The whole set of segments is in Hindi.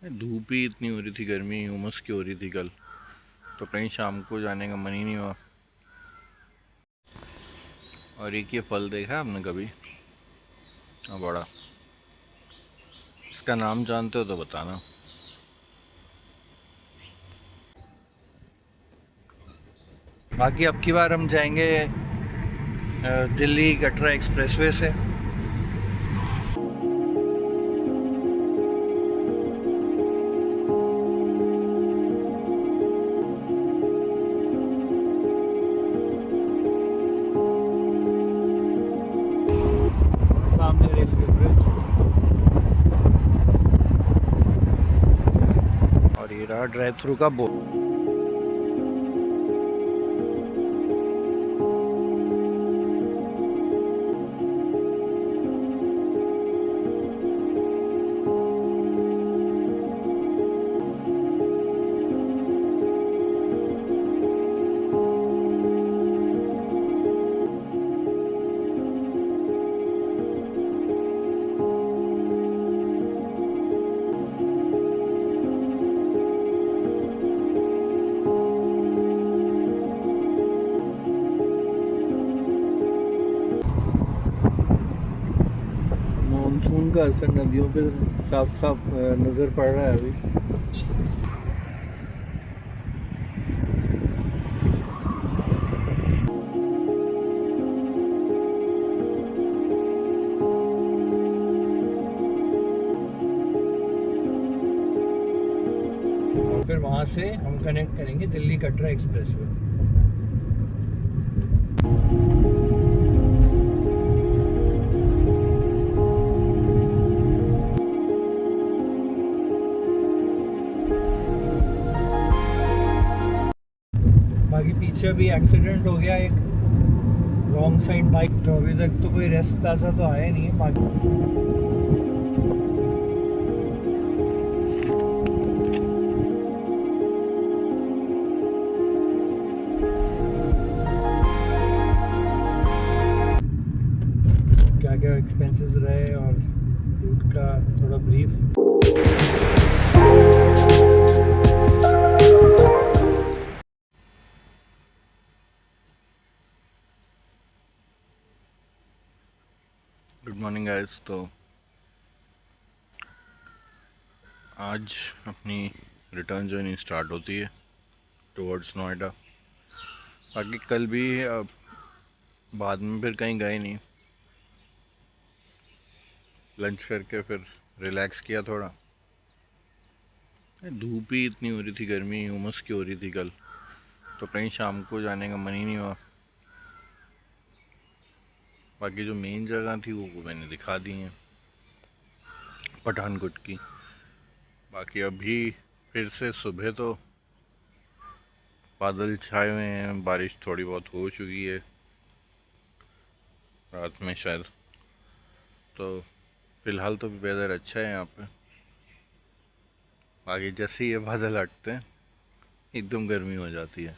धूप ही इतनी हो रही थी, गर्मी उमस की हो रही थी कल, तो कहीं शाम को जाने का मन ही नहीं हुआ। और एक ये फल देखा है आपने कभी? बड़ा, इसका नाम जानते हो तो बताना। बाकी अब की बार हम जाएंगे दिल्ली कटरा एक्सप्रेसवे से। सामने रेलवे ब्रिज और ये रहा ड्राइव थ्रू का बोर्ड। मानसून का असर नदियों पे साफ साफ नज़र पड़ रहा है अभी। और फिर वहाँ से हम कनेक्ट करेंगे दिल्ली कटरा एक्सप्रेसवे। बाकी पीछे भी एक्सीडेंट हो गया एक, रॉन्ग साइड बाइक। तो अभी तक तो कोई रेस्ट प्लाजा तो आया नहीं है। बाकी क्या क्या एक्सपेंसेस रहे और रूट का थोड़ा ब्रीफ। Good morning guys. तो आज अपनी रिटर्न जर्नी स्टार्ट होती है टुवर्ड्स नोएडा। बाकी कल भी बाद में फिर कहीं गए नहीं, लंच करके फिर रिलैक्स किया थोड़ा। धूप ही इतनी हो रही थी, गर्मी उमस की हो रही थी कल, तो कहीं शाम को जाने का मन ही नहीं हुआ। बाकी जो मेन जगह थी वो मैंने दिखा दी हैं पठानकोट की। बाकी अभी फिर से सुबह तो बादल छाए हुए हैं, बारिश थोड़ी बहुत हो चुकी है रात में शायद। तो फ़िलहाल तो वेदर अच्छा है यहाँ पे। बाकी जैसे ही ये बादल हटते हैं एकदम गर्मी हो जाती है,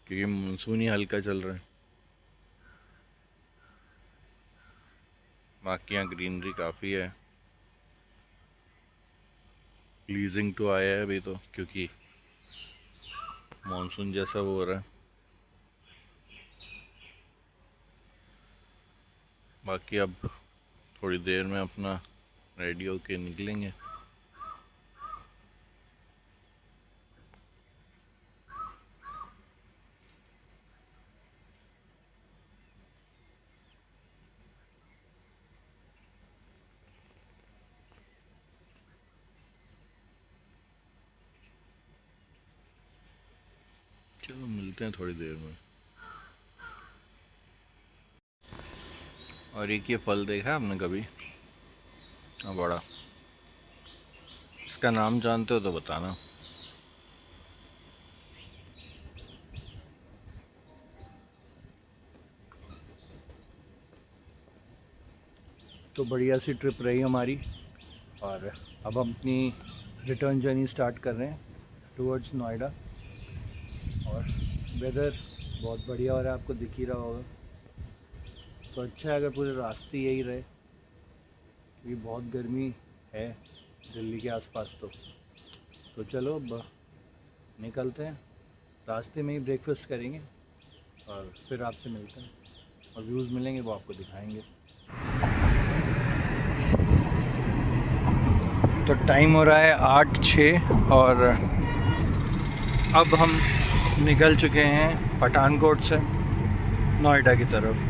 क्योंकि मानसून ही हल्का चल रहा है। बाकी यहाँ ग्रीनरी काफ़ी है। प्लीजिंग टू आया है अभी तो, क्योंकि मानसून जैसा वो हो रहा है। बाकी अब थोड़ी देर में अपना रेडी होके निकलेंगे। चलो मिलते हैं थोड़ी देर में। और एक ये फल देखा है आपने कभी? बड़ा, इसका नाम जानते हो तो बताना। तो बढ़िया सी ट्रिप रही हमारी, और अब हम अपनी रिटर्न जर्नी स्टार्ट कर रहे हैं टुवर्ड्स नोएडा। और वेदर बहुत बढ़िया हो रहा है, आपको दिख ही रहा होगा। तो अच्छा है अगर पूरे रास्ते यही रहे, क्योंकि बहुत गर्मी है दिल्ली के आसपास। तो चलो अब निकलते हैं, रास्ते में ही ब्रेकफास्ट करेंगे और फिर आपसे मिलते हैं और व्यूज़ मिलेंगे वो आपको दिखाएंगे। तो टाइम हो रहा है 8:06 और अब हम निकल चुके हैं पठानकोट से नोएडा की तरफ।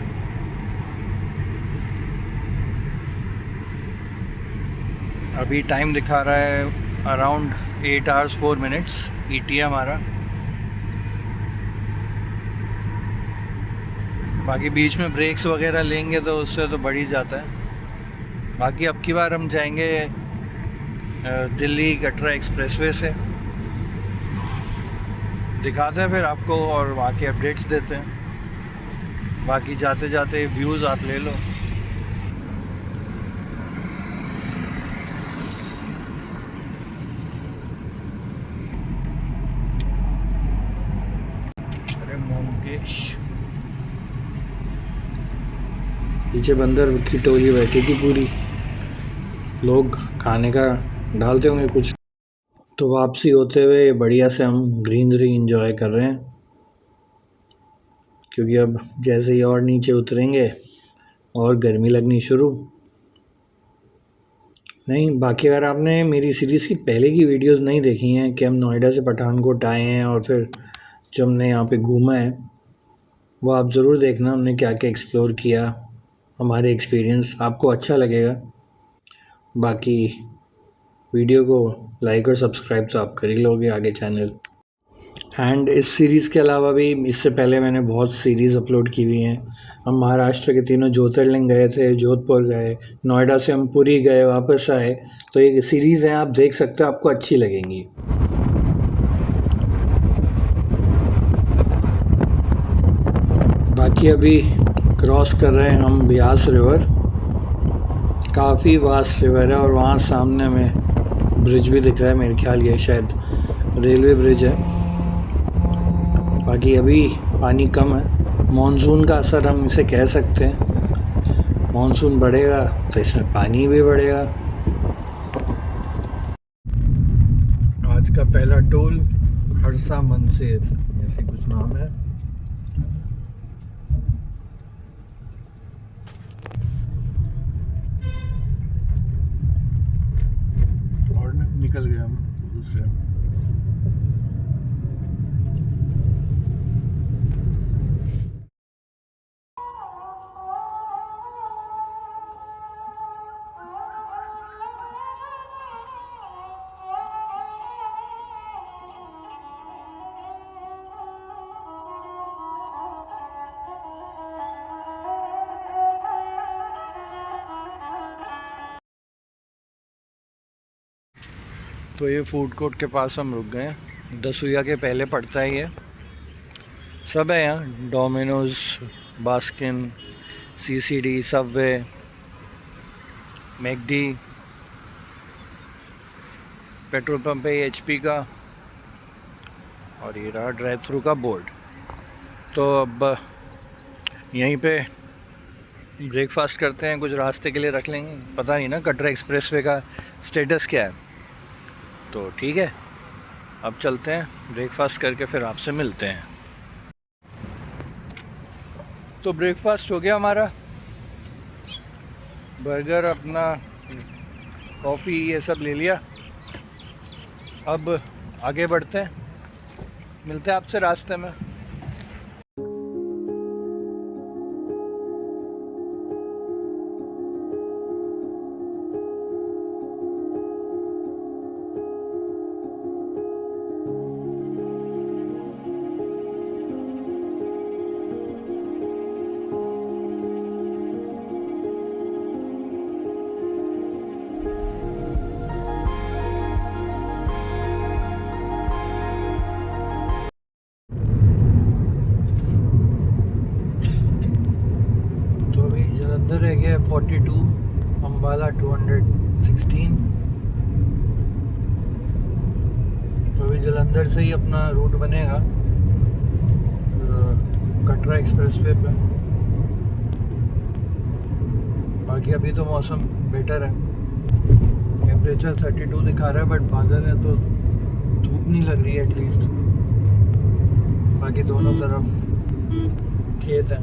अभी टाइम दिखा रहा है अराउंड 8 hours 4 minutes ETA हमारा। बाकी बीच में ब्रेक्स वगैरह लेंगे तो उससे तो बढ़ ही जाता है। बाकी अब की बार हम जाएंगे दिल्ली कटरा एक्सप्रेसवे से, दिखाते हैं फिर आपको और वहाँ के अपडेट्स देते हैं। बाकी जाते जाते व्यूज़ आप ले लो। अरे मोमकेश, पीछे बंदर की टोली बैठी थी पूरी, लोग खाने का डालते होंगे कुछ। तो वापसी होते हुए बढ़िया से हम ग्रीनरी एंजॉय कर रहे हैं, क्योंकि अब जैसे ही और नीचे उतरेंगे और गर्मी लगनी शुरू। नहीं, बाकी अगर आपने मेरी सीरीज़ की पहले की वीडियोस नहीं देखी हैं कि हम नोएडा से पठानकोट आए हैं और फिर जो हमने यहाँ पे घूमा है, वो आप ज़रूर देखना, हमने क्या क्या एक्सप्लोर किया, हमारे एक्सपीरियंस आपको अच्छा लगेगा। बाकी वीडियो को लाइक और सब्सक्राइब तो आप कर ही लोगे आगे चैनल। एंड इस सीरीज़ के अलावा भी इससे पहले मैंने बहुत सीरीज़ अपलोड की हुई हैं। हम महाराष्ट्र के 3 ज्योतिर्लिंग गए थे, जोधपुर गए, नोएडा से हम पुरी गए, वापस आए। तो ये सीरीज़ हैं, आप देख सकते हो, आपको अच्छी लगेंगी। बाकी अभी क्रॉस कर रहे हैं हम ब्यास रिवर, काफ़ी वास्ट रिवर है और वहाँ सामने में ब्रिज भी दिख रहा है, मेरे ख्याल ये शायद रेलवे ब्रिज है। बाकी अभी पानी कम है, मॉनसून का असर हम इसे कह सकते हैं। मॉनसून बढ़ेगा तो इसमें पानी भी बढ़ेगा। आज का पहला टोल खड़सा मनसेर ऐसे कुछ नाम है। और निकल गए हम दूसरे। तो ये फूड कोर्ट के पास हम रुक गए हैं, दसूया के पहले पड़ता है ये। सब है यहाँ, Domino's, Baskin, CCD, Subway, McD, petrol pump है HP का, और ये रहा ड्राइव थ्रू का बोर्ड। तो अब यहीं पे ब्रेकफास्ट करते हैं, कुछ रास्ते के लिए रख लेंगे। पता नहीं ना कटरा एक्सप्रेसवे का स्टेटस क्या है। तो ठीक है, अब चलते हैं, ब्रेकफास्ट करके फिर आपसे मिलते हैं। तो ब्रेकफास्ट हो गया हमारा, बर्गर, अपना कॉफ़ी, ये सब ले लिया। अब आगे बढ़ते हैं, मिलते हैं आपसे रास्ते में। जलंधर रह गया 42, अम्बाला 216। तो अभी जलंधर से ही अपना रूट बनेगा कटरा एक्सप्रेसवे पे। बाकी अभी तो मौसम बेटर है, टेम्परेचर 32 दिखा रहा है, बट बादल है तो धूप नहीं लग रही है एटलीस्ट। बाकी दोनों तरफ खेत हैं।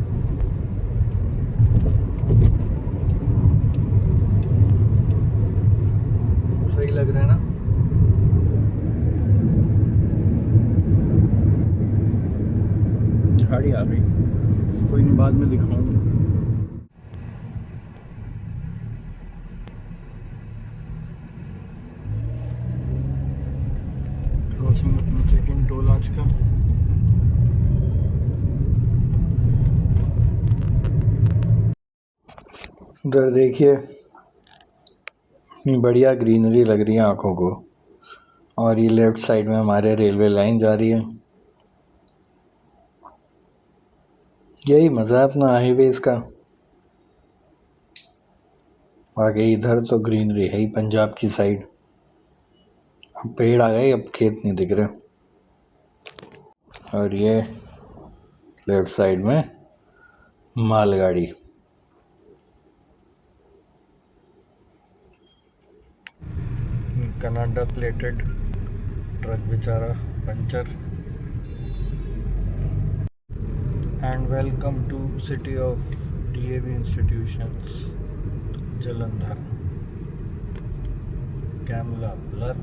सही लग रहा है ना। गाड़ी आ गई, कोई नहीं, बाद में दिखाऊंगा। क्रॉसिंग अपना सेकंड टोल आज का। उधर देखिए, इतनी बढ़िया ग्रीनरी लग रही है आंखों को। और ये लेफ्ट साइड में हमारे रेलवे लाइन जा रही है। यही मज़ा है अपना हाईवेज का। आगे इधर तो ग्रीनरी है ही पंजाब की साइड। अब पेड़ आ गए, अब खेत नहीं दिख रहे। और ये लेफ्ट साइड में मालगाड़ी। कनाडा प्लेटेड ट्रक बेचारा puncture. And welcome to city of DAV institutions Jalandhar कैमला ब्लर।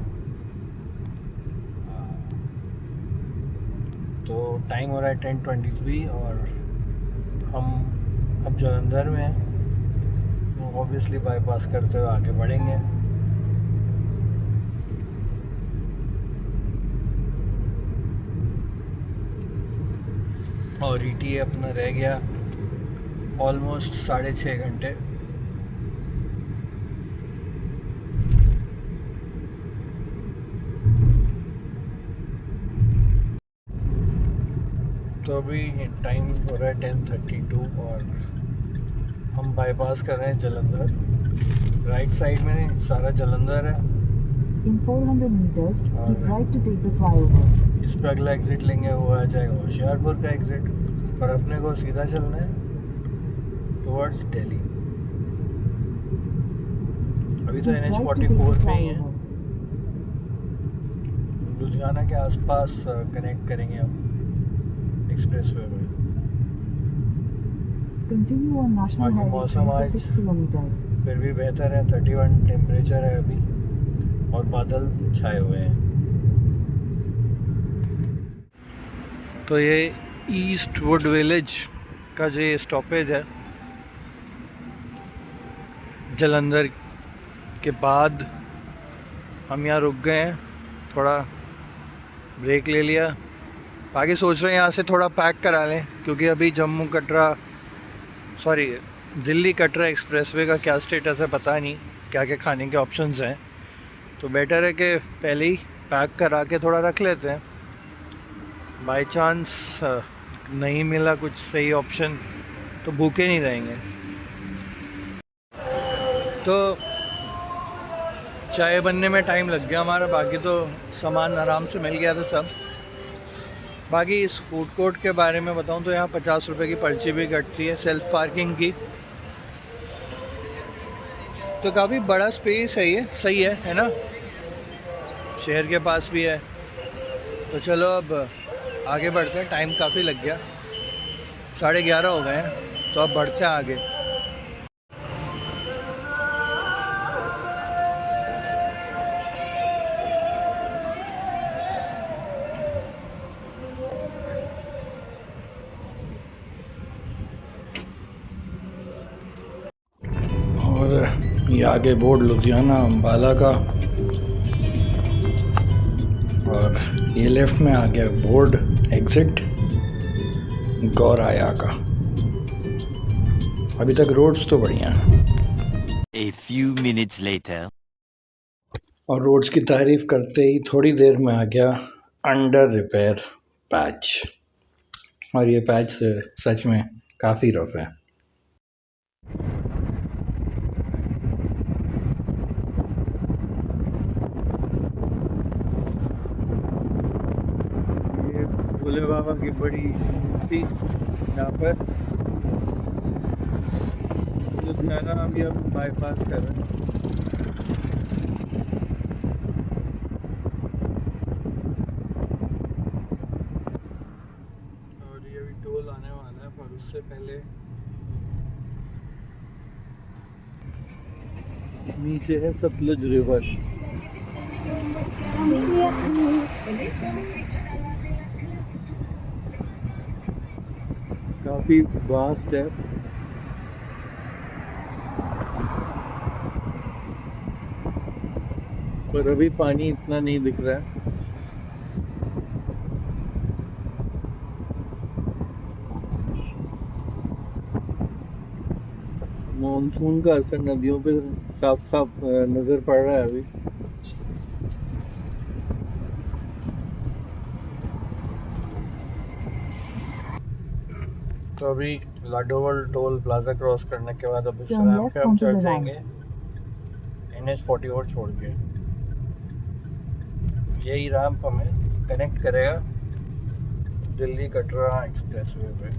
तो टाइम हो रहा है 10:23 और हम अब जलंधर में हैं। तो ऑब्वियसली बाईपास करते हुए आगे बढ़ेंगे। और ETA अपना रह गया ऑलमोस्ट 6.5 घंटे। तो अभी टाइम हो रहा है 10:32 और हम बाईपास कर रहे हैं जलंधर। राइट साइड में सारा जलंधर है। In 400 meters, keep right to take the flyover. इस पर अगला एग्जिट लेंगे, वो आ जाएगा होशियारपुर का एग्जिट। पर अपने को सीधा चलना है टुवर्ड्स दिल्ली। अभी तो NH44 पे ही है। लुधियाना के आसपास कनेक्ट करेंगे हम एक्सप्रेसवे में। Continue on National Highway मौसम आज 26 kilometers. फिर भी बेहतर है, 31 टेम्परेचर है अभी और बादल छाए हुए हैं। तो ये ईस्ट वुड विलेज का जो ये स्टॉपेज है जलंधर के बाद, हम यहाँ रुक गए हैं, थोड़ा ब्रेक ले लिया। बाकी सोच रहे हैं यहाँ से थोड़ा पैक करा लें, क्योंकि अभी दिल्ली कटरा एक्सप्रेसवे का क्या स्टेटस है पता नहीं, क्या क्या खाने के ऑप्शंस हैं। तो बेटर है कि पहले ही पैक करा के थोड़ा रख लेते हैं। बाय चांस नहीं मिला कुछ सही ऑप्शन तो भूखे नहीं रहेंगे। तो चाय बनने में टाइम लग गया हमारा, बाकी तो सामान आराम से मिल गया था सब। बाकी इस फूड कोर्ट के बारे में बताऊं तो यहाँ 50 रुपये की पर्ची भी कटती है सेल्फ पार्किंग की। तो काफ़ी बड़ा स्पेस है ये, सही है ना, शहर के पास भी है। तो चलो अब आगे बढ़ते हैं, टाइम काफ़ी लग गया, 11:30 हो गए हैं, तो अब बढ़ते हैं आगे। और ये आगे बोर्ड लुधियाना अम्बाला का, और ये लेफ्ट में आ गया बोर्ड एग्जिट गौराया का। अभी तक रोड्स तो बढ़िया हैं। A few minutes later. और रोड्स की तारीफ करते ही थोड़ी देर में आ गया अंडर रिपेयर पैच। और ये पैच सच में काफ़ी रफ है। ये भोले बाबा की बड़ी मूर्ति यहाँ पर लुधियाना, अभी हम बाईपास कर रहे हैं। पहले नीचे है सतलुज रिवर। काफी वास्ट है, पर अभी पानी इतना नहीं दिख रहा है। मॉनसून का असर नदियों पे साफ साफ नजर पड़ रहा है अभी। तो अभी लाडोवल टोल प्लाजा क्रॉस करने के बाद अब इस Turn रैंप left पे हम onto चढ़ the जाएंगे NH44 छोड़ के। यही रैंप हमें कनेक्ट करेगा दिल्ली कटरा एक्सप्रेसवे पे।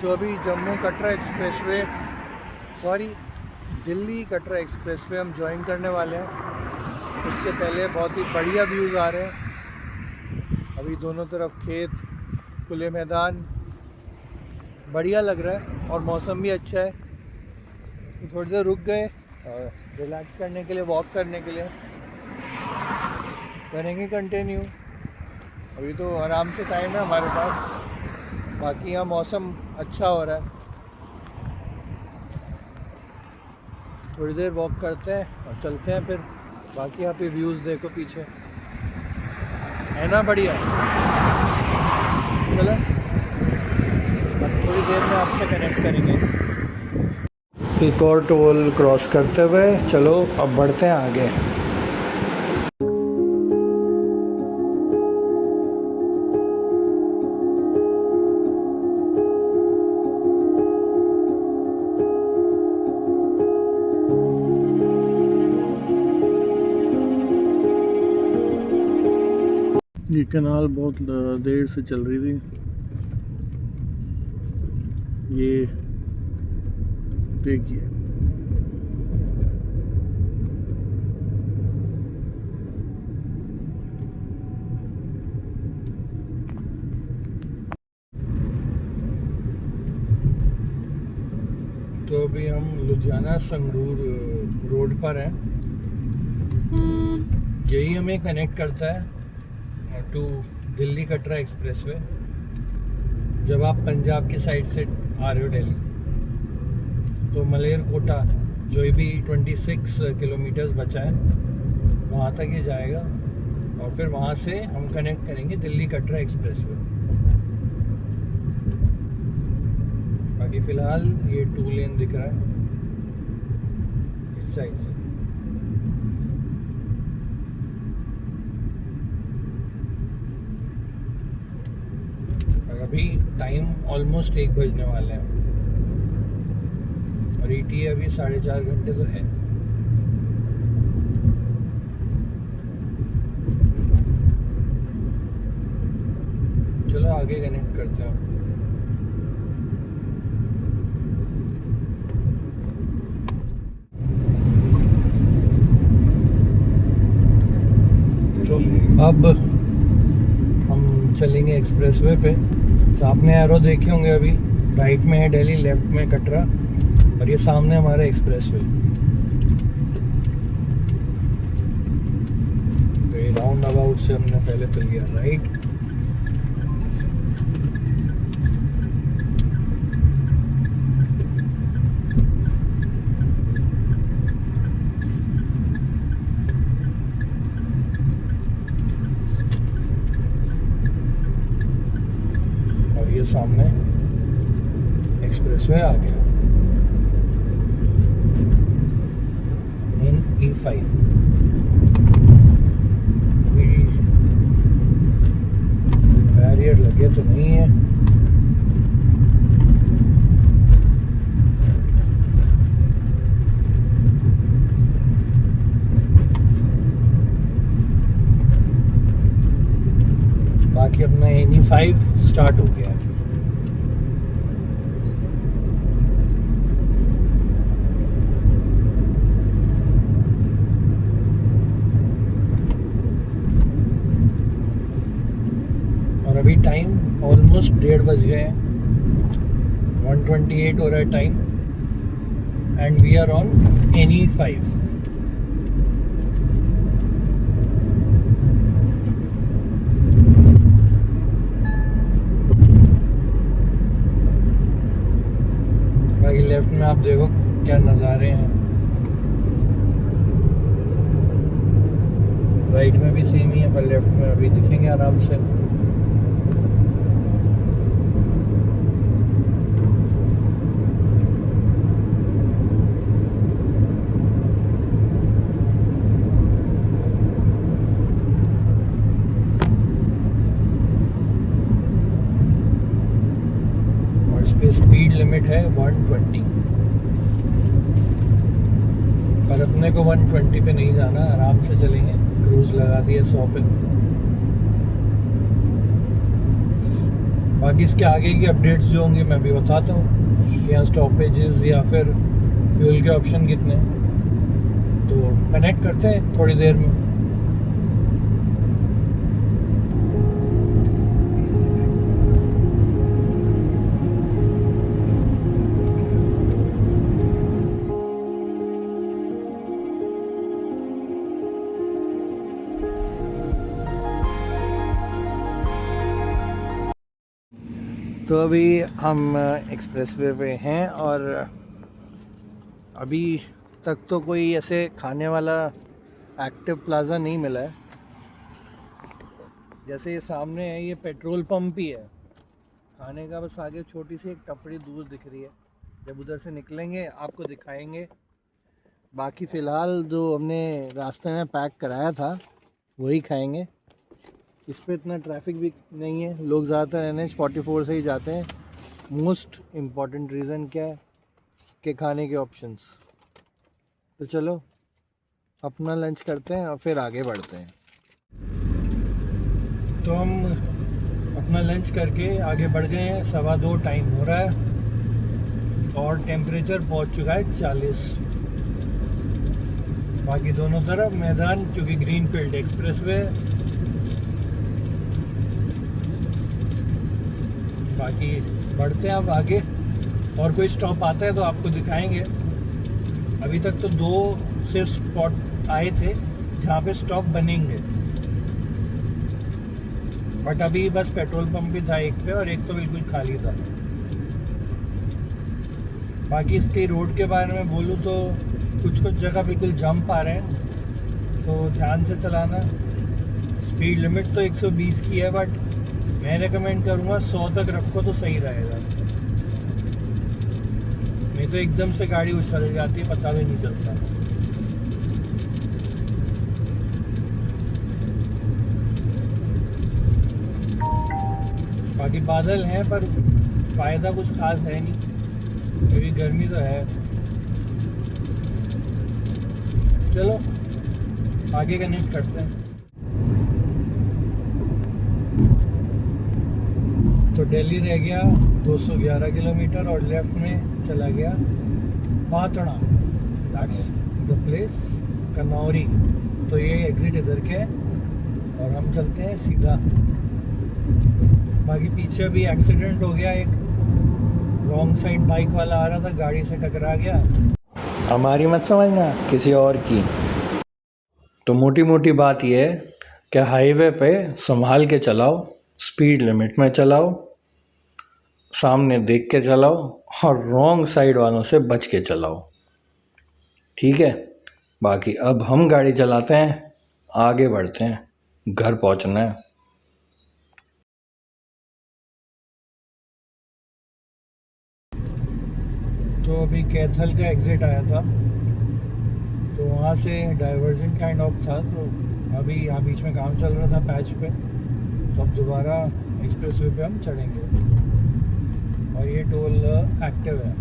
तो अभी जम्मू कटरा एक्सप्रेसवे दिल्ली कटरा एक्सप्रेसवे हम ज्वाइन करने वाले हैं। उससे पहले बहुत ही बढ़िया व्यूज़ आ रहे हैं। अभी दोनों तरफ खेत, खुले मैदान, बढ़िया लग रहा है और मौसम भी अच्छा है। तो थोड़ी देर रुक गए और रिलैक्स करने के लिए, वॉक करने के लिए। करेंगे कंटिन्यू। अभी तो आराम से टाइम है हमारे पास। बाकी यहाँ मौसम अच्छा हो रहा है। थोड़ी देर वॉक करते हैं और चलते हैं फिर। बाकी यहाँ पे व्यूज़ देखो पीछे, है ना बढ़िया। चलो अब थोड़ी देर में आपसे कनेक्ट करेंगे। एक और टोल क्रॉस करते हुए चलो अब बढ़ते हैं आगे। ये कैनाल बहुत देर से चल रही थी। ये देखिए, तो अभी हम लुधियाना संगरूर रोड पर हैं। यही हमें कनेक्ट करता है टू दिल्ली कटरा एक्सप्रेसवे। जब आप पंजाब की साइड से आ रहे हो दिल्ली, तो मलेरकोटा जो भी 26 किलोमीटर्स बचा है वहाँ तक ये जाएगा और फिर वहाँ से हम कनेक्ट करेंगे दिल्ली कटरा एक्सप्रेसवे। बाकी फ़िलहाल ये 2 लेन दिख रहा है इस साइड से। अभी टाइम ऑलमोस्ट 1 बजने वाले हैं और ETA अभी 4.5 घंटे तो है। चलो आगे कनेक्ट करते हैं। तो अब हम चलेंगे एक्सप्रेसवे पे। तो आपने एरो देखे होंगे, अभी राइट में है दिल्ली, लेफ्ट में कटरा और ये सामने हमारा एक्सप्रेसवे। तो ये राउंड अबाउट से हमने पहले तो लिया राइट, और ये सामने एक्सप्रेसवे आ गया, E5। बैरियर लगे तो नहीं है। बाकी अपना NE5 स्टार्ट हो गया है। और अभी टाइम ऑलमोस्ट 1:30 बज गए हैं, 1:28 हो रहा है time, and we are on NE5। बाकी लेफ्ट में आप देखो क्या नज़ारे हैं, राइट में भी सेम ही है, पर लेफ्ट में अभी दिखेंगे आराम से। और इस पे स्पीड लिमिट है 120, पर अपने को 120 पे नहीं जाना, आराम से चलेंगे। क्रूज लगा दिया 100 पे। बाकी इसके आगे की अपडेट्स जो होंगी मैं भी बताता हूँ कि यहाँ स्टॉपेजेस या फिर फ्यूल के ऑप्शन कितने हैं। तो कनेक्ट करते हैं थोड़ी देर में। तो अभी हम एक्सप्रेसवे पे हैं और अभी तक तो कोई ऐसे खाने वाला एक्टिव प्लाज़ा नहीं मिला है। जैसे ये सामने है, ये पेट्रोल पंप ही है। खाने का बस आगे छोटी सी एक टपरी दूर दिख रही है, जब उधर से निकलेंगे आपको दिखाएंगे। बाकी फ़िलहाल जो हमने रास्ते में पैक कराया था वही खाएंगे। इस पर इतना ट्रैफिक भी नहीं है, लोग ज़्यादातर NH44 से ही जाते हैं। मोस्ट इम्पॉर्टेंट रीज़न क्या है कि खाने के ऑप्शंस। तो चलो अपना लंच करते हैं और फिर आगे बढ़ते हैं। तो हम अपना लंच करके आगे बढ़ गए हैं, 2:15 टाइम हो रहा है और टेम्परेचर पहुंच चुका है 40। बाकी दोनों तरफ मैदान, क्योंकि ग्रीनफील्ड एक्सप्रेसवे। बाकी बढ़ते हैं अब आगे, और कोई स्टॉप आता है तो आपको दिखाएंगे। अभी तक तो 2 सिर्फ स्पॉट आए थे जहाँ पे स्टॉप बनेंगे, बट अभी बस पेट्रोल पंप भी था एक पे और एक तो बिल्कुल खाली था। बाकी इसके रोड के बारे में बोलूँ तो कुछ जगह बिल्कुल जंप आ रहे हैं, तो ध्यान से चलाना। स्पीड लिमिट तो 120 की है, बट मैं रेकमेंड करूँगा 100 तक रखो तो सही रहेगा। नहीं तो एकदम से गाड़ी उछल जाती है, पता भी नहीं चलता। बाकी बादल हैं पर फ़ायदा कुछ खास है नहीं, क्योंकि गर्मी तो है। चलो आगे कनेक्ट करते हैं। तो दिल्ली रह गया 211 किलोमीटर और लेफ्ट में चला गया Patran, that's the place, Khanauri. तो ये एग्ज़िट इधर के है और हम चलते हैं सीधा। बाकी पीछे अभी एक्सीडेंट हो गया, एक रॉन्ग साइड बाइक वाला आ रहा था, गाड़ी से टकरा गया। हमारी मत समझना, किसी और की। तो मोटी मोटी बात यह है कि हाईवे पे संभाल के चलाओ, स्पीड लिमिट में चलाओ, सामने देख के चलाओ और रॉन्ग साइड वालों से बच के चलाओ, ठीक है। बाकी अब हम गाड़ी चलाते हैं, आगे बढ़ते हैं, घर पहुंचना है। तो अभी कैथल का एग्ज़िट आया था, तो वहाँ से डाइवर्जन काइंड ऑफ था। तो अभी यहाँ बीच में काम चल रहा था पैच पे, तो अब दोबारा एक्सप्रेसवे पे हम चढ़ेंगे। और ये टोल एक्टिव है।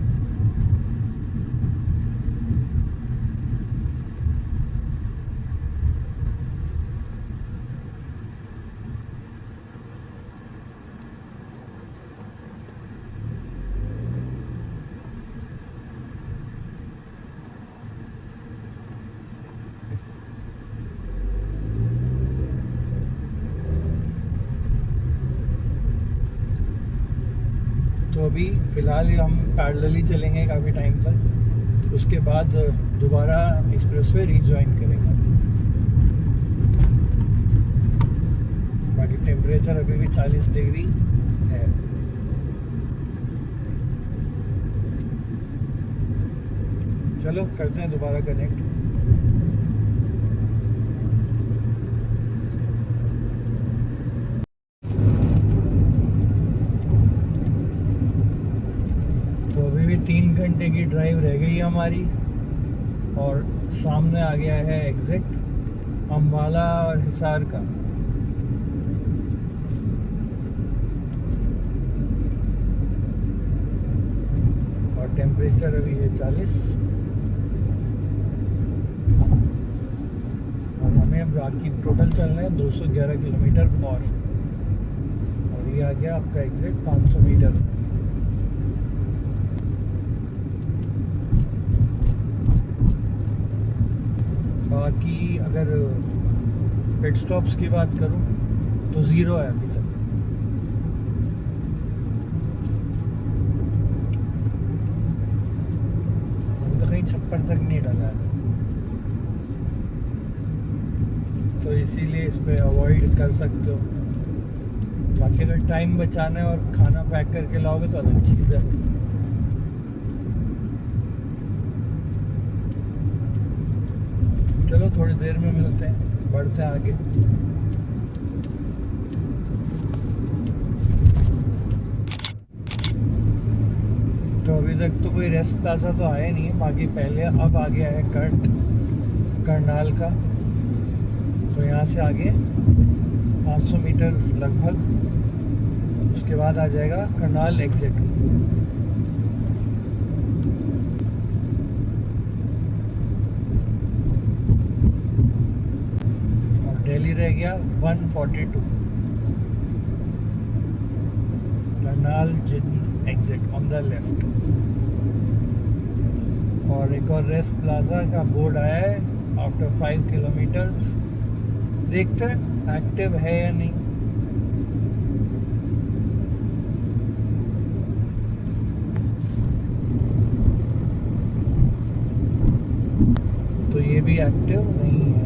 तो अभी फ़िलहाल हम पैरेलली चलेंगे काफ़ी टाइम तक, उसके बाद दोबारा एक्सप्रेसवे रीजॉइन करेंगे। बाकी टेम्परेचर अभी भी 40 डिग्री है। चलो करते हैं दोबारा कनेक्ट। तो अभी भी 3 घंटे की ड्राइव रह गई है हमारी, और सामने आ गया है एग्जिट अम्बाला और हिसार का। और टेम्परेचर अभी है 40, और हमें अब बाकी टोटल चलना है 211 किलोमीटर और ये आ गया आपका एग्जिट 500 मीटर। बाकी अगर पिट स्टॉप्स की बात करूं तो 0 है अभी तक। हम तो कहीं छप्पर तक नहीं डाला है, तो इसीलिए इस पे अवॉइड कर सकते हो। बाकी अगर टाइम बचाना है और खाना पैक करके लाओगे तो अलग चीज़ है। चलो थोड़ी देर में मिलते हैं, बढ़ते हैं आगे। तो अभी तक तो कोई रेस्ट प्लाजा तो आया नहीं है, बाकी पहले अब आ गया है करनाल का। तो यहाँ से आगे 500 मीटर लगभग, उसके बाद आ जाएगा करनाल एग्जिट। दिल्ली रह गया 142। करनाल जिन एग्जिट ऑन द लेफ्ट। और एक और रेस्ट प्लाजा का बोर्ड आया है आफ्टर 5 किलोमीटर्स। देखते हैं एक्टिव है या नहीं। तो ये भी एक्टिव नहीं है।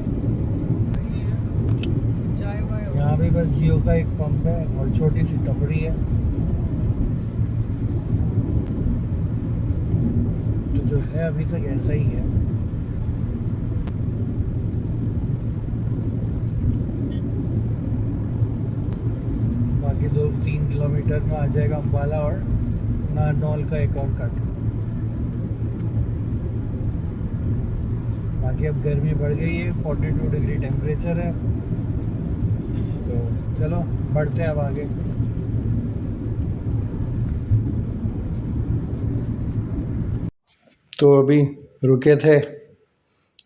यहाँ भी बस जियो का एक पंप है और छोटी सी टपरी है। तो जो है अभी तक ऐसा ही है। बाकी 2-3 किलोमीटर में आ जाएगा अम्बाला और नारनौल का एक और कट। बाकी अब गर्मी बढ़ गई है, 42 डिग्री टेम्परेचर है। तो चलो बढ़ते हैं अब आगे। तो अभी रुके थे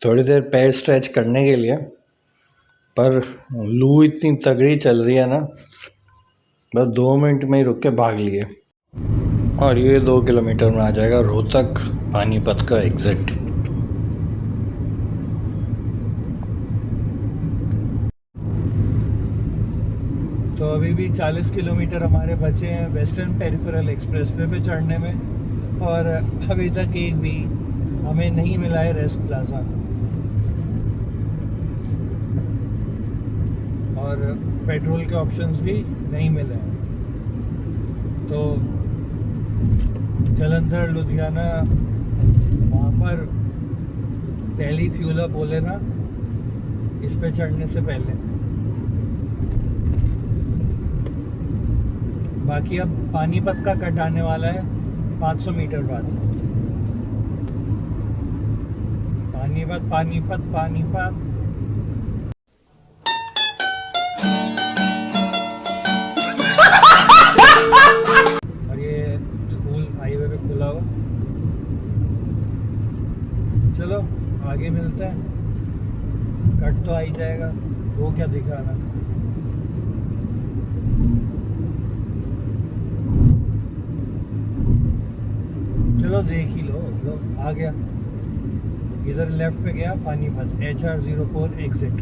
थोड़ी देर पैर स्ट्रेच करने के लिए, पर लू इतनी तगड़ी चल रही है ना, बस 2 मिनट में ही रुक के भाग लिए। और ये 2 किलोमीटर में आ जाएगा रोहतक पानीपत का एग्जिट। तो अभी भी 40 किलोमीटर हमारे बचे हैं वेस्टर्न पेरिफेरल एक्सप्रेसवे पे चढ़ने में, और अभी तक एक भी हमें नहीं मिला है रेस्ट प्लाजा। और पेट्रोल के ऑप्शंस भी नहीं मिले हैं। तो जलंधर लुधियाना वहाँ पर पहली फ्यूल अप बोले ना, इस पे चढ़ने से पहले। बाकी अब पानीपत का कट आने वाला है 500 मीटर बाद। पानीपत पानीपत पानीपत। और ये स्कूल हाईवे पे खुला हुआ। चलो आगे मिलते हैं, कट तो आ ही जाएगा, वो क्या दिखाना। चलो देख ही लो, आ गया इधर लेफ्ट पे गया पानीपत HR04 एग्जिट,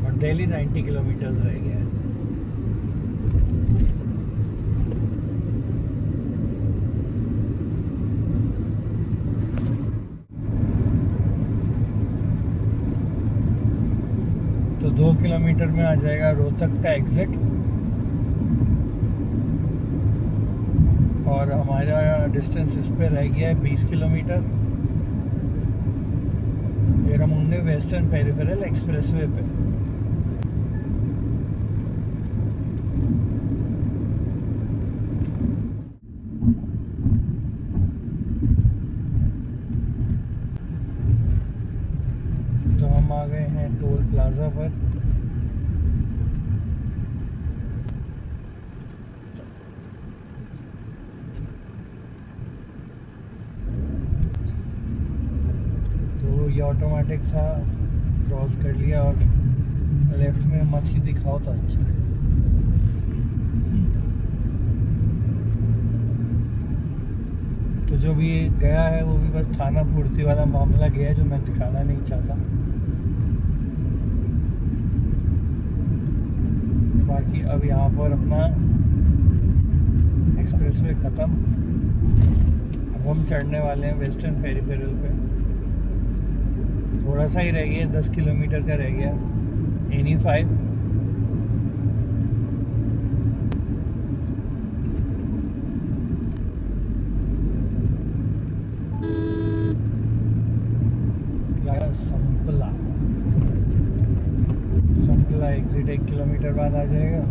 और दिल्ली 90 किलोमीटर्स रह गया है। तो 2 किलोमीटर में आ जाएगा रोहतक का एग्जिट, और हमारा डिस्टेंस इस पे रह गया है 20 किलोमीटर। फिर हम होंगे वेस्टर्न पेरिफेरल एक्सप्रेसवे पे। तो हम आ गए हैं टोल प्लाजा पर। ये ऑटोमेटिक सा क्रॉस कर लिया, और लेफ्ट में मत ही दिखाओ तो अच्छा है। तो जो भी गया है वो भी बस थाना पूर्ति वाला मामला गया है, जो मैं दिखाना नहीं चाहता। बाकी अब यहाँ पर अपना एक्सप्रेसवे ख़त्म। अब हम चढ़ने वाले हैं वेस्टर्न पेरिफेरल पे। थोड़ा सा ही रह गया, 10 किलोमीटर का रह गया। NE5 संपला एग्जिट 1 किलोमीटर बाद आ जाएगा।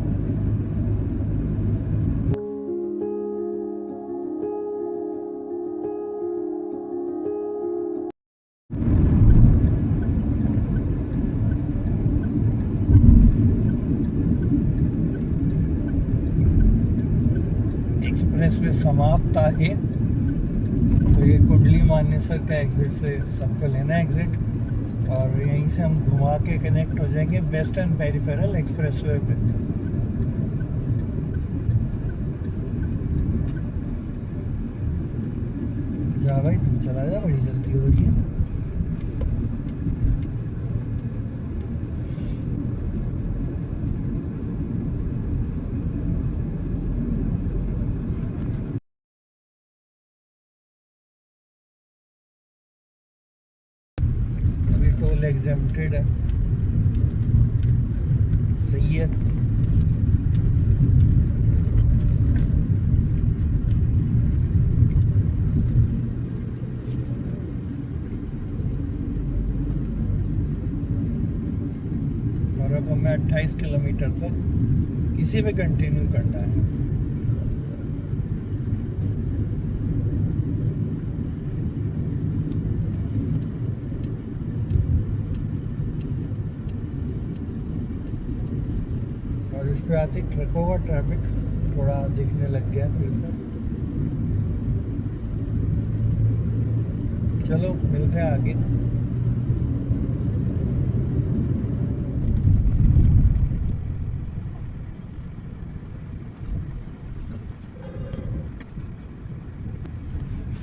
एक्सप्रेसवे समाप्त है। तो ये कुंडली मानेसर का एग्जिट से सबको लेना है एग्जिट, और यहीं से हम घुमा के कनेक्ट हो जाएंगे वेस्टर्न पेरिफेरल एक्सप्रेसवे पे। जा भाई तू चला जा, बड़ी जल्दी हो रही है। टोल एग्जेम्प्टेड है, सही है। और अब हमें 28 किलोमीटर तक इसी पे कंटिन्यू करना है। इस पे आते ट्रकों का ट्रैफिक थोड़ा दिखने लग गया फिर से। चलो मिलते हैं आगे।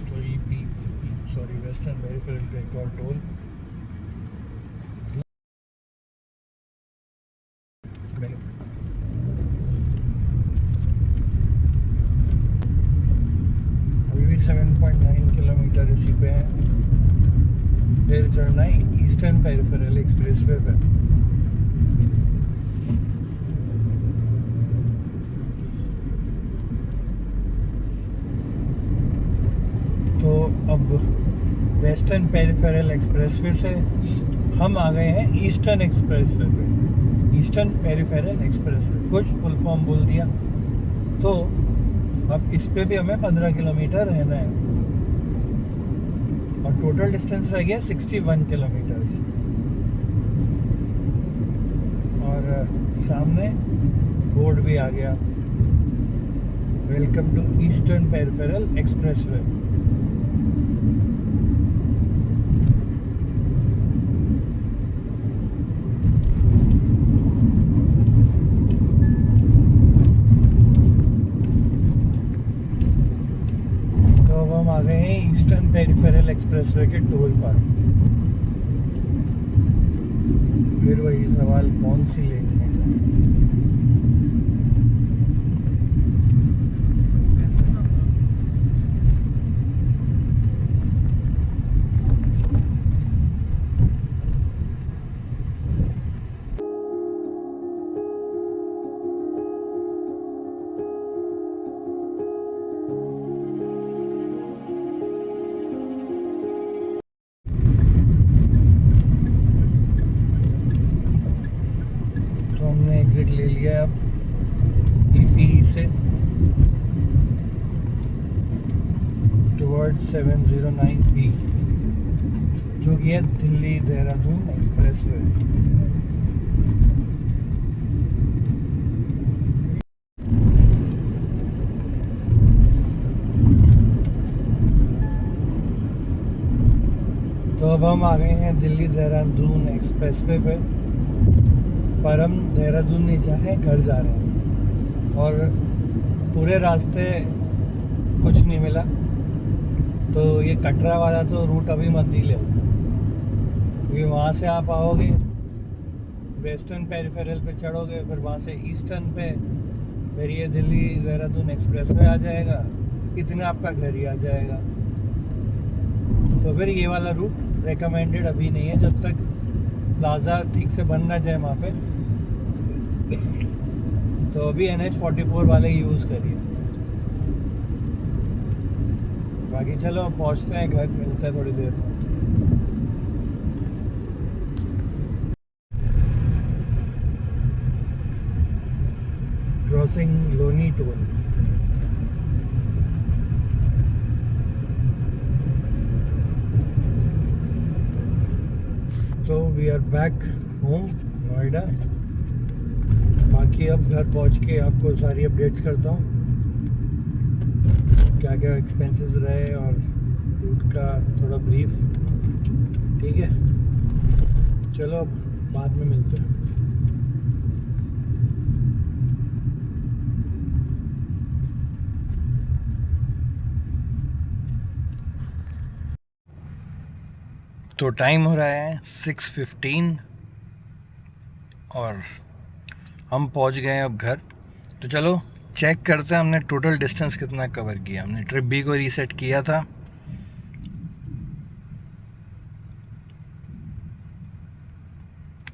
तो सॉरी वेस्टर्न पेरिफेरल का एक और टोल। अभी भी 7.9 किलोमीटर इसी पे है। फिर चढ़ना है ईस्टर्न पेरिफेरल एक्सप्रेसवे पे। तो अब वेस्टर्न पेरिफेरल एक्सप्रेसवे से हम आ गए हैं ईस्टर्न एक्सप्रेसवे पे। ईस्टर्न पेरिफेरल एक्सप्रेसवे, कुछ फुल फॉर्म बोल दिया। तो अब इस पे भी हमें 15 किलोमीटर रहना है, और टोटल डिस्टेंस रह गया 61 किलोमीटर्स। और सामने बोर्ड भी आ गया welcome to eastern peripheral expressway. तो अब हम आ गए हैं ईस्टर्न पेरिफेरल एक्सप्रेसवे के टोल पर। फिर वही सवाल, कौन सी लेन में जाए। तो हमने एग्जिट ले लिया अब ईपी से टुवर्ड 709B, जो कि है दिल्ली देहरादून एक्सप्रेसवे। तो अब हम आ गए हैं दिल्ली देहरादून एक्सप्रेसवे पे, पर हम देहरादून नहीं जा रहे हैं, घर जा रहे हैं। और पूरे रास्ते कुछ नहीं मिला, तो ये कटरा वाला तो रूट अभी मत ही ले, क्योंकि वहाँ से आप आओगे, वेस्टर्न पेरिफेरल पे चढ़ोगे, फिर वहाँ से ईस्टर्न पे, फिर ये दिल्ली देहरादून एक्सप्रेसवे आ जाएगा, इतने आपका घर ही आ जाएगा। तो फिर ये वाला रूट रेकमेंडेड अभी नहीं है, जब तक प्लाजा ठीक से बन ना जाए वहाँ पे। तो अभी NH44 वाले यूज़ करिए। बाकी चलो पहुँचते हैं घर, मिलते हैं थोड़ी देर में। Crossing Loni toll. तो we are back home Noida. बाकी अब घर पहुंच के आपको सारी अपडेट्स करता हूँ, क्या क्या एक्सपेंसेस रहे और रूट का थोड़ा ब्रीफ। ठीक है, चलो अब बाद में मिलते हैं। तो टाइम हो रहा है 6:15 और हम पहुंच गए हैं अब घर। तो चलो चेक करते हैं हमने टोटल डिस्टेंस कितना कवर किया। हमने ट्रिप बी को रीसेट किया था,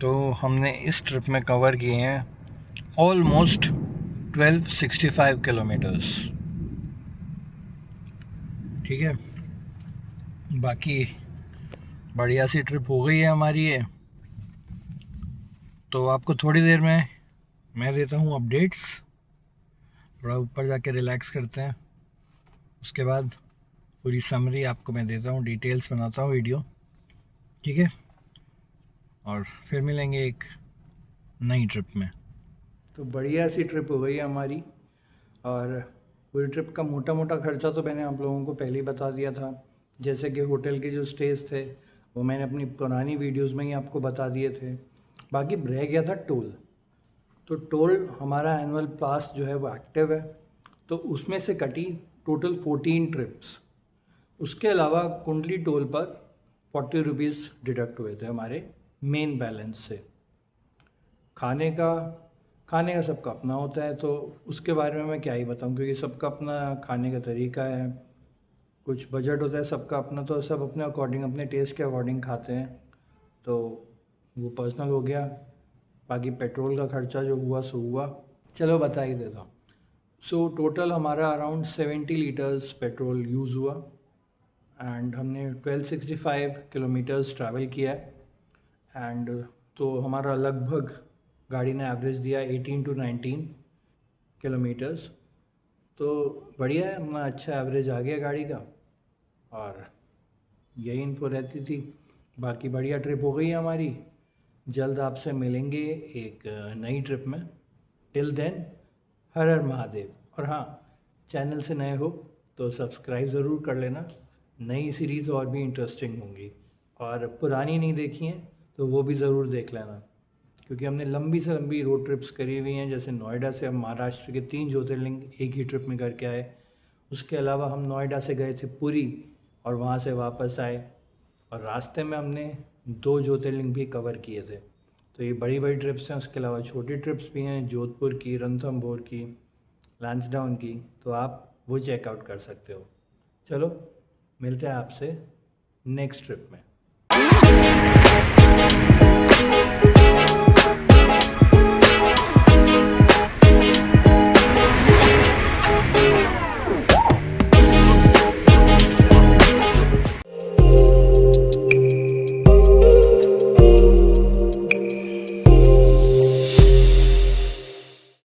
तो हमने इस ट्रिप में कवर किए हैं ऑलमोस्ट 1265 किलोमीटर्स। ठीक है, बाकी बढ़िया सी ट्रिप हो गई है हमारी ये। तो आपको थोड़ी देर में मैं देता हूँ अपडेट्स, थोड़ा ऊपर जाके रिलैक्स करते हैं, उसके बाद पूरी समरी आपको मैं देता हूँ, डिटेल्स बनाता हूँ वीडियो। ठीक है, और फिर मिलेंगे एक नई ट्रिप में। तो बढ़िया सी ट्रिप हो गई है हमारी, और पूरी ट्रिप का मोटा मोटा खर्चा तो मैंने आप लोगों को पहले ही बता दिया था। जैसे कि होटल के जो स्टेज थे वो मैंने अपनी पुरानी वीडियोस में ही आपको बता दिए थे। बाकी रह गया था टोल। तो टोल हमारा एनुअल पास जो है वो एक्टिव है, तो उसमें से कटी टोटल 14 ट्रिप्स। उसके अलावा कुंडली टोल पर 40 रुपीज़ डिडक्ट हुए थे हमारे मेन बैलेंस से। खाने का सबका अपना होता है, तो उसके बारे में मैं क्या ही बताऊं, क्योंकि सबका अपना खाने का तरीका है, कुछ बजट होता है सबका अपना, तो सब अपने अकॉर्डिंग, अपने टेस्ट के अकॉर्डिंग खाते हैं, तो वो पर्सनल हो गया। बाकी पेट्रोल का खर्चा जो हुआ सो हुआ, चलो बता ही देता हूँ। सो टोटल हमारा अराउंड 70 लीटर्स पेट्रोल यूज़ हुआ, एंड हमने 1265 किलोमीटर्स ट्रैवल किया है। एंड तो हमारा लगभग गाड़ी ने एवरेज दिया 18 to 19 किलोमीटर्स। तो बढ़िया है, अपना अच्छा एवरेज आ गया गाड़ी का, और यही इन्फो रहती थी। बाकी बढ़िया ट्रिप हो गई है हमारी। जल्द आपसे मिलेंगे एक नई ट्रिप में। टिल देन, हर हर महादेव। और हाँ, चैनल से नए हो तो सब्सक्राइब ज़रूर कर लेना। नई सीरीज़ और भी इंटरेस्टिंग होंगी, और पुरानी नहीं देखी हैं तो वो भी ज़रूर देख लेना, क्योंकि हमने लंबी से लंबी रोड ट्रिप्स करी हुई हैं। जैसे नोएडा से हम महाराष्ट्र के 3 ज्योतिर्लिंग एक ही ट्रिप में करके आए। उसके अलावा हम नोएडा से गए थे पुरी और वहाँ से वापस आए, और रास्ते में हमने 2 ज्योतिर्लिंग भी कवर किए थे। तो ये बड़ी बड़ी ट्रिप्स हैं। उसके अलावा छोटी ट्रिप्स भी हैं, जोधपुर की, रणथंभौर की, लैंसडाउन की, तो आप वो चेकआउट कर सकते हो। चलो मिलते हैं आपसे नेक्स्ट ट्रिप में।